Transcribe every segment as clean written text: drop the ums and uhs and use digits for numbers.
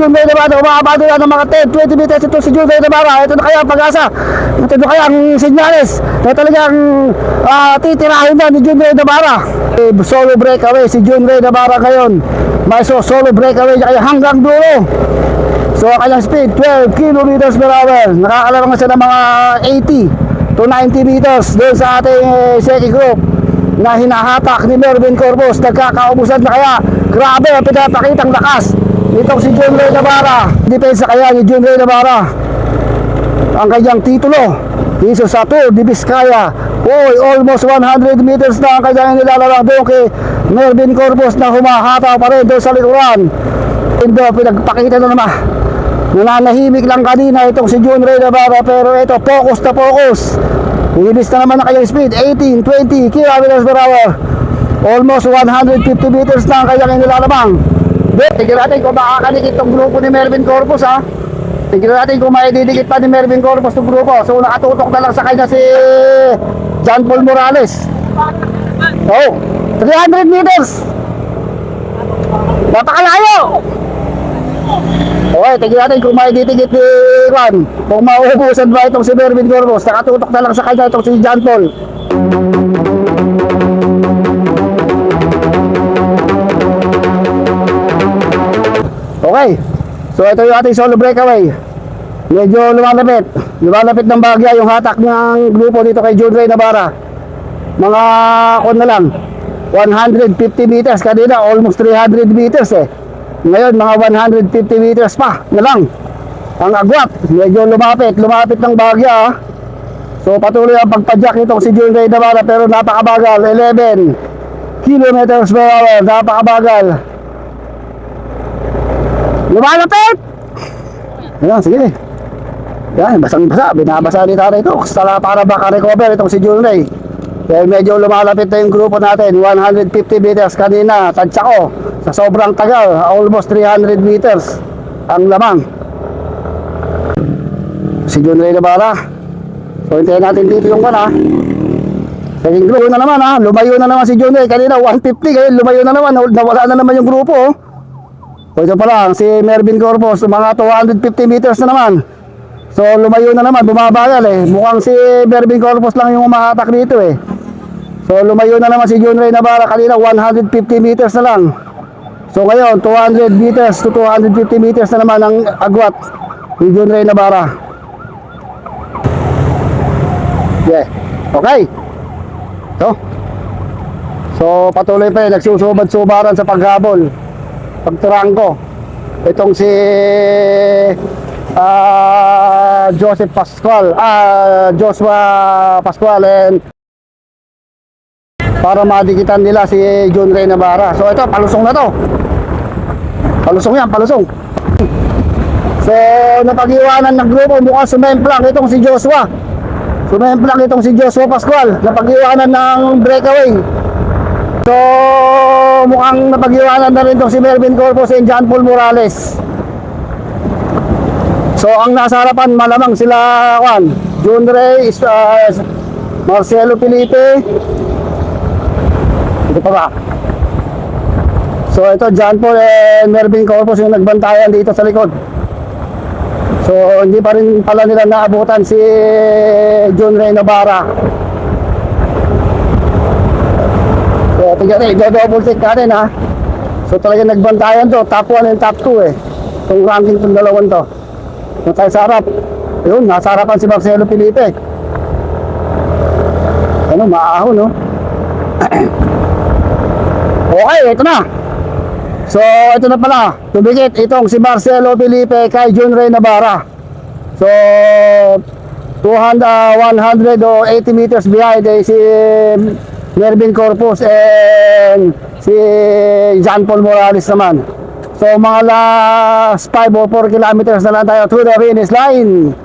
Jun Ray Navarra. Umabado yan ng mga 10-20 meters ito si Jun Ray Navarra. Ito na kaya ang pag-asa. Ito na kaya ang senyales na talagang titirahin na ni Jun Ray Navarra. Solo breakaway si Jun Ray Navarra ngayon. May solo breakaway niya kaya hanggang dulo. So ang kanyang speed 12 kilometers per hour. Nakakalaro nga siya ng mga 80 to 90 meters doon sa ating second group na hinahatak ni Mervin Corpus. Nagkakaubusan na kaya. Grabe ang pinapakitang lakas nitong si Jun Ray Navarra. Depensa kaya ni Jun Ray Navarra ang kanyang titulo dito sa Tour de Vizcaya. Uy, almost 100 meters na ang kanyang nilalaro doon kay Mervin Corpus na humahataw pa rin doon sa likuran. Ito, pinagpakita na naman. Nananahimik lang kanina itong si Jun Ray Navarra, pero ito, focus na focus. Inilis na naman ang kanyang speed, 18-20 kilometers per hour. Almost 150 meters na ang kanyang inilalabang. Tignan natin kung makakanikit itong grupo ni Mervin Corpus, ha. Tignan natin kung maididikit pa ni Mervin Corpus itong grupo. So nakatutok na lang sa kanya si John Paul Morales. Oh, 300 meters. Napakalayo. Okay, tignan natin kung maididikit ni Juan. Kung mauubusan ba itong si Mervin Corpus. Nakatutok na lang sa kanya itong si John Paul. Okay, so ito yung ating solo breakaway. Medyo lumalapit ng bagya yung hatak ng grupo dito kay Jun Ray Navarra. Mga kon na lang 150 meters, kanina almost 300 meters eh. Ngayon mga 150 meters pa na lang ang agwat. Medyo lumapit ng bagya. So patuloy ang pagpadyak nitong si Jun Ray Navarra, pero napakabagal. 11 kilometers per hour, napakabagal. Lumalapit! Ayan, sige. Yan, basang-basa. Binabasa ni Tara ito. Sala para baka-recover itong si Jun Ray. Kaya medyo lumalapit na yung grupo natin. 150 meters kanina. Tansya ko. Sa sobrang tagal. Almost 300 meters ang lamang. Si Jun Ray Navarra. So, hintayin natin dito yung kana. Second grupo na naman, ha. Lumayo na naman si Jun Ray. Kanina 150. Ngayon lumayo na naman. Nawala na naman yung grupo, oh. So ito pa lang, si Mervin Corpus, mga 250 meters na naman. So lumayo na naman, bumabagal eh. Mukhang si Mervin Corpus lang yung umahatak dito eh. So lumayo na naman si Jun Ray Navarra, kanina 150 meters na lang. So ngayon, 200 meters to 250 meters na naman ang agwat ni Jun Ray Navarra. Yeah, okay. So patuloy pa eh, nagsusubad-subaran sa paghabol. Pagturangko itong si Joseph Pascual, Joshua Pascual, and para madikitan nila si Jun Ray Navarra. So ito, palusong na to. Palusong yan, palusong. So napag-iwanan ng grupo, mukhang sumemplang itong si Joshua. Sumemplang itong si Joshua Pascual, napag-iwanan ng breakaway. So mukhang napag-iwanan na rin itong si Mervin Corpus and John Paul Morales. So ang nasa harapan malamang sila Juan, Jun Ray, Marcelo Felipe. Ito pa ba? So ito John Paul and Mervin Corpus yung nagbantayan dito sa likod. So hindi pa rin pala nila naabutan si Jun Ray Navarra. So tingnan natin, double check natin, ha. So talaga nagbantayan to, top 1 and top 2 eh. Itong ranking itong dalawan to. Kung tayo sa harap, yun, nasa harapan si Marcelo Felipe. Ano, maahon, no? Okay, ito na. So ito na pala, tumikit itong si Marcelo Felipe kay Jun Ray Navarra. So 180 meters behind eh, si Mervin Corpus and si John Paul Morales naman. So mga last 5 or 4 kilometers na lang tayo to the finish line.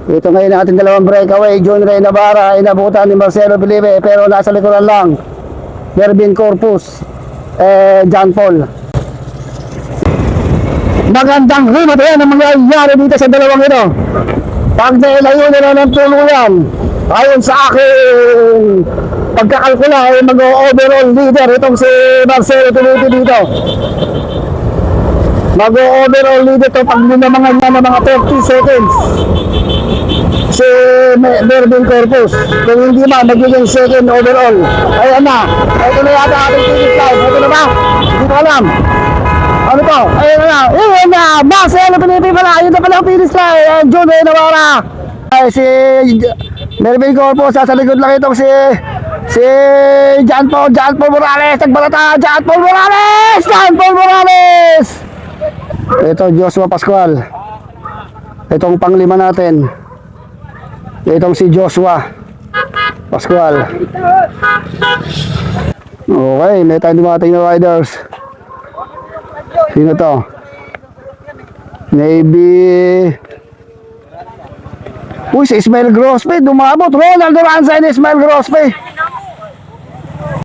Ito ngayon ang ating dalawang breakaway. Jun Ray Navarra, inabutan ni Marcelo Felipe, pero nasa likuran lang Mervin Corpus and John Paul. Magandang remote yan ang mangyayari dito sa dalawang ito. Pag nailayo nila ng tuluyan, ayon sa aking pagkakalkula ay mag-overall leader itong si Marcelo Felipe dito. Mag-overall lead ito pag linamangan niya ng mga 30 seconds. Si Mervin Corpus. Kung hindi man, magiging second overall. Ayan na. Ito na yata ating finish line. Ito na ba? Hindi ko alam. Ano to? Ayan na. Ayan na. Marcelo Pilipi pala. Ayun na pala ang finish line. Ayan, Jun Navarra. Ay, si Mervin Corpus. Sa likod lang itong si John Paul Morales. Nagbalata. John Paul Morales. Ito, Joshua Pascual. Itong panglima natin. Itong si Joshua Pascual. Okay, may tayo dumating na riders. Sino to? Maybe uy, si Ismael Grospe dumabot. Ronaldo Ranza and Ismael Grospe.